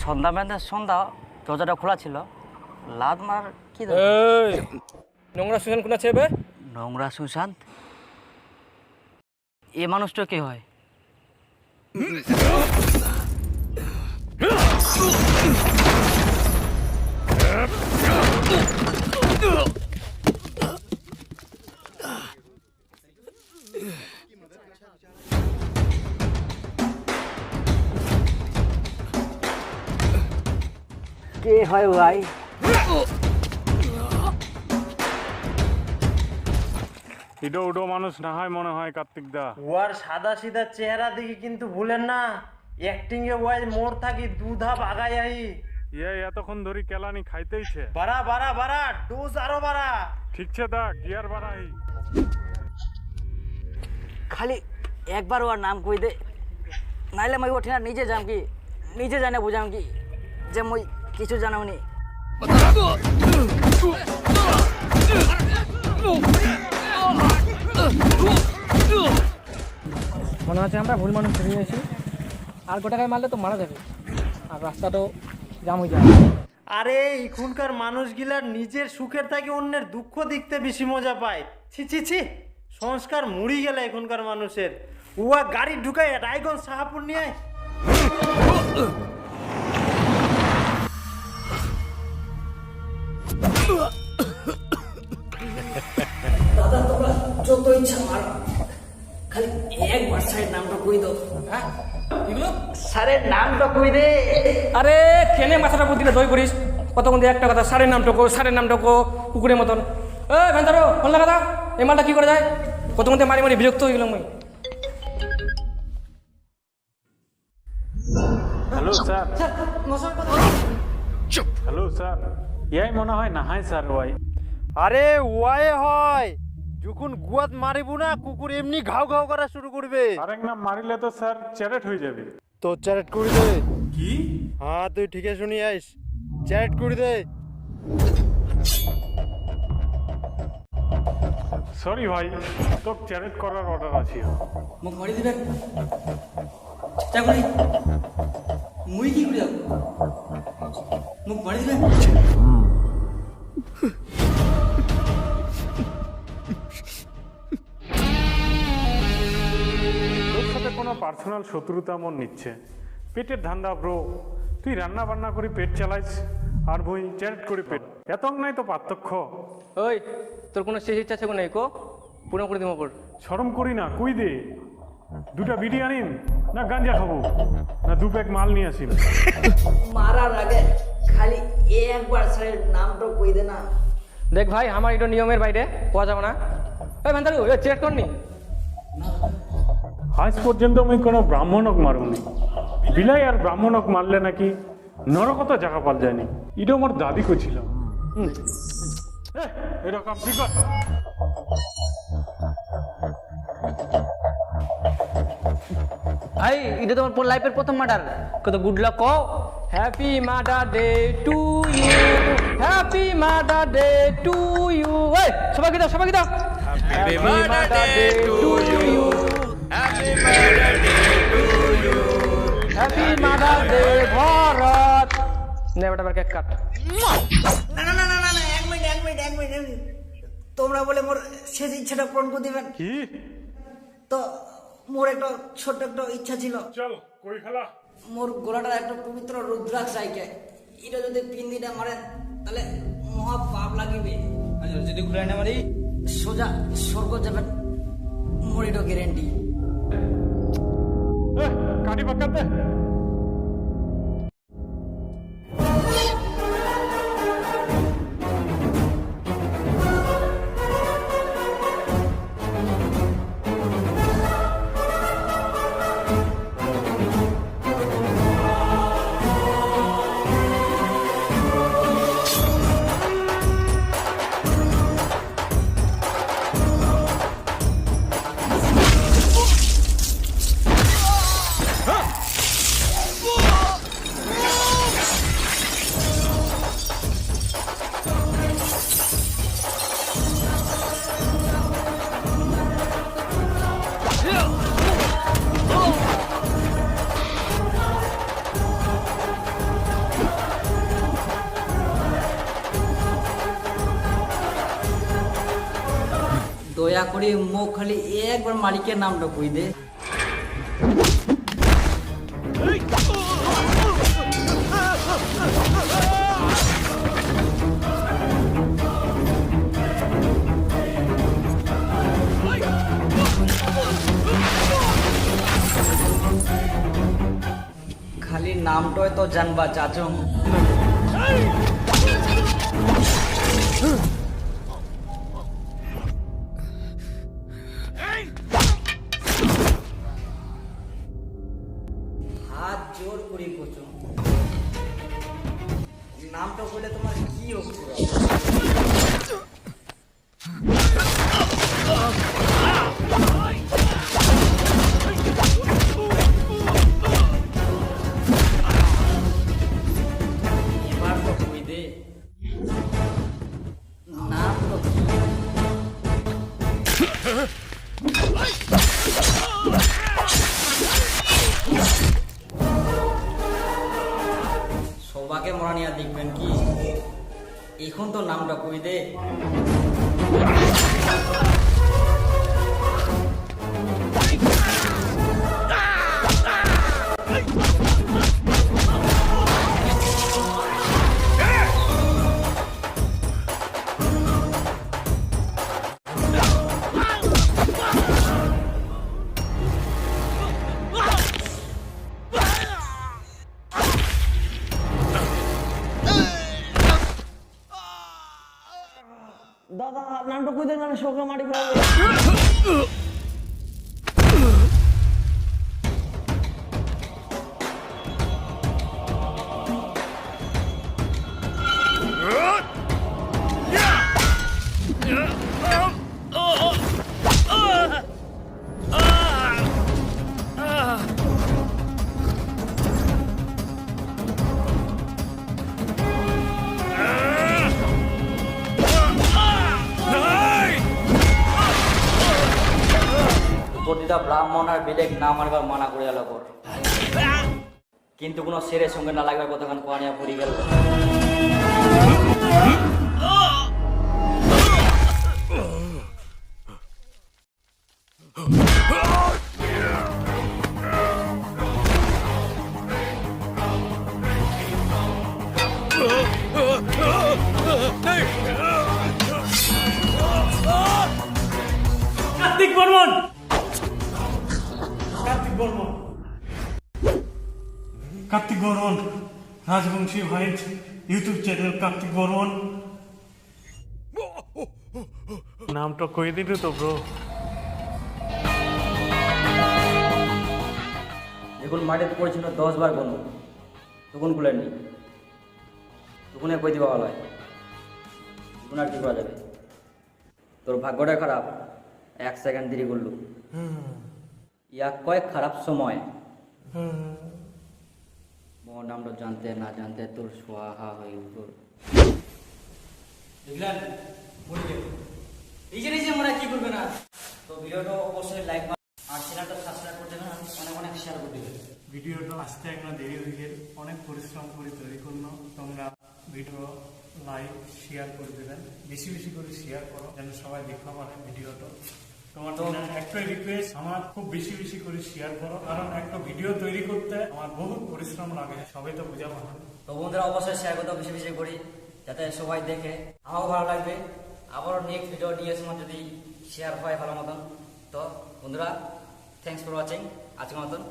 সন্ধ্যা মানে সন্ধ্যা দরজাটা খোলা ছিল লাদ মার কি নোংরা সুশান্ত কোন আছে বে? নোংরা সুশান্ত এ মানুষটা কে হয়? কে হয় ভাই? ইডো উডো মানুষ না হয় মনে হয় কার্তিক দা। ওয়ার সাদা সিধা চেহারা দেখি কিন্তু ভুলেন না অ্যাক্টিং এ ওয়াই মোর থাকি দুধাপ আগাই আই। এতক্ষণ ধরে কেলানি খাইতেইছে। বাড়া বাড়া বাড়া ডোজ আরো বাড়া। ঠিকছে দা গিয়ার বাড়াই। খালি একবার ওর নাম কই দে নাইলে মই ওঠে না নিজে যাম কি নিজে জানে বুঝাম কি যে মই কিছু জানাওনি। মনে হচ্ছে আমরা ভুল মানুষ ধরে নিয়েছি, আর গোটাকায় মারলে তো মারা যাবে আর রাস্তাটাও জাম হয়ে যাবে। আরে এখনকার মানুষগুলার নিজের সুখের থেকে অন্যের দুঃখ দেখতে বেশি মজা পায়। ছি ছি ছি সংস্কার মুড়ি গেলে এখনকার মানুষের। উয়া গাড়ি ঢুকায় রায়গঞ্জ শাহাপুর নিয়ে আয়। দাদা তোমরা যত ইচ্ছা মার খালি একবার স্যারের নামটা কই দাও। হ্যাঁ এগুলো স্যারের নামটা কই দে। আরে কেনে মাথাটা প্রতিটা দই করিস কতক্ষণ দিয়ে একটা কথা সারের নামটা কো কুকুরের মতন। এই ভেন্তারো ফোন লাগা দাও, এই মালটা কি করে যায় কতক্ষণ দিয়ে মারি মারি বিরক্ত হয়ে গেলাম। Hello sir. হ্যালো স্যার ইয়াই মনে হয় না হয় স্যার ওয়াই। আরে ওয়াই হয় যখন গুয়াত মারিব না কুকুর এমনি ঘাও ঘাও করা শুরু করবে। আরেক নাম মারিলে তো স্যার চ্যারেট হয়ে যাবে। তো চ্যারেট করে দে। কি? হ্যাঁ তুই ঠিকই শুনি আইস চ্যারেট করে দে। সরি ভাই তোর চ্যারেট করার অর্ডার আছে। মুখ মারি দিবেন চাকরি মুই কি করে যাব মুখ মারি দিবেন। তোর সাথে কোনো পার্সোনাল শত্রুতা মন নিচ্ছে পেটের ধান্দা ব্রো। তুই রান্না বান্না করে পেট চালাইস আর বই চ্যারেট করে পেট এত নাই তো পার্থক্য। ওই তোর কোনো শেষ ইচ্ছা আছে নেই কো পুরো করে দিব কর। শরম করি না কই দে দুটা বিড়ি আনিম না গাঞ্জা খাবো না দু প্যাক মাল নিয়ে আসিম। মারার আগে খালি একবার স্যারের নামটা কই দে না। দেখ ভাই আমার এটা নিয়মের বাইরে পাওয়া যাবে না। এই ভেন্তারু চেক করনি আজ পর্যন্ত আমি কোনো ব্রাহ্মণক মারুনি। বিলাই আর ব্রাহ্মণক মারলে নাকি নরকত জায়গা পাল যায়নি। এটা আমার দাদি কছিল। এরকম ঠিক আছে। ভাই এটা তোমার লাইফের প্রথম মার্ডার কত গুড লাক কো। Happy mother day to you, happy mother day to you. এই সবাইকে দাও happy mother day to you, happy mother day Bharat. নে বেটা বার কেক কাট। না না না না না এক মিনিট তোমরা বলে মোর শেষ ইচ্ছাটা পূরণ করে দিবেন। কি? তো মোর একটা ছোট্ট একটা ইচ্ছা ছিল চল কই খেলা। মোর গোলাটা একটা পবিত্র রুদ্রাক্ষ চাইকে এটা যদি পিন্দিটা মারে তাহলে মহা পাপ লাগিবে। যদি ঘুরাই না মারি সোজা স্বর্গ যাবেন মোর এটা গ্যারেন্টি। কাটি বাক্কাতে দয়া করে মুখ খালি একবার মালিকের নামটা কই দে। খালি নামটাই তো জানবা চাচং। হাত জোর করে কোচং, নামটা বলে তোমার কি অক্ষর? এবার তো কই দে, নাম তো কি? সবাকে মরা নিয়ে দেখবেন কি, এখন তো নামটা কই দে। দাদা নামটা কই দেন, সকাল মাটি ফেলাবে। প্রতিটা ব্রাহ্মণ আর বিলেক না মানবার মানা করে গেল কর, কিন্তু কোনো শেরের সঙ্গে না লাগবে কতক্ষণ কোয়ানিয়া পড়ি গেল। Kartik Barman, Kartik Barman, Kartik Barman, Rajbanshi vice YouTube channel Kartik Barman. নামটা কই দিল তো ব্রো। যখন মাটিতে পড়েছিল 10 বার গণ, তখন গুলেননি, তখন কই দিবা ভালো হয়, তখন আর কি করা যাবে। তোর ভাগ্যটা খারাপ, 1 সেকেন্ড দেরি করলু। ইয়া কয়েক খারাপ সময় মোর নামটা জানতে না জানতে তোর সোয়াহা হয়ে তোর দেখলেন এই যে আমরা কি করবে না। তো ভিডিওটা অবশ্যই লাইক আর চ্যানেলটা সাবস্ক্রাইব করতে দেবেন, অনেক অনেক শেয়ার করে দেবেন। ভিডিওটা আসতে একটা দেরি হয়ে গেল, অনেক পরিশ্রম করে তৈরি করলো। তোমরা ভিডিও লাইক শেয়ার করে দেবেন, বেশি বেশি করে শেয়ার করো যেন সবাই দেখতে পারে ভিডিওটা। তোমার তো একটাই রিকোয়েস্ট, আমার খুব বেশি বেশি করে শেয়ার করো, কারণ একটা ভিডিও তৈরি করতে আমার বহুত পরিশ্রম লাগে, সবাই তো বোঝা পারে। তো বন্ধুরা অবশ্যই শেয়ার করতে বেশি বেশি করি, যাতে সবাই দেখে, আমারও ভালো লাগবে। আবারও নেক্সট ভিডিও নিয়ে সময় যদি শেয়ার হয় ভালো মতন। তো বন্ধুরা থ্যাংকস ফর ওয়াচিং, আজকের মতন।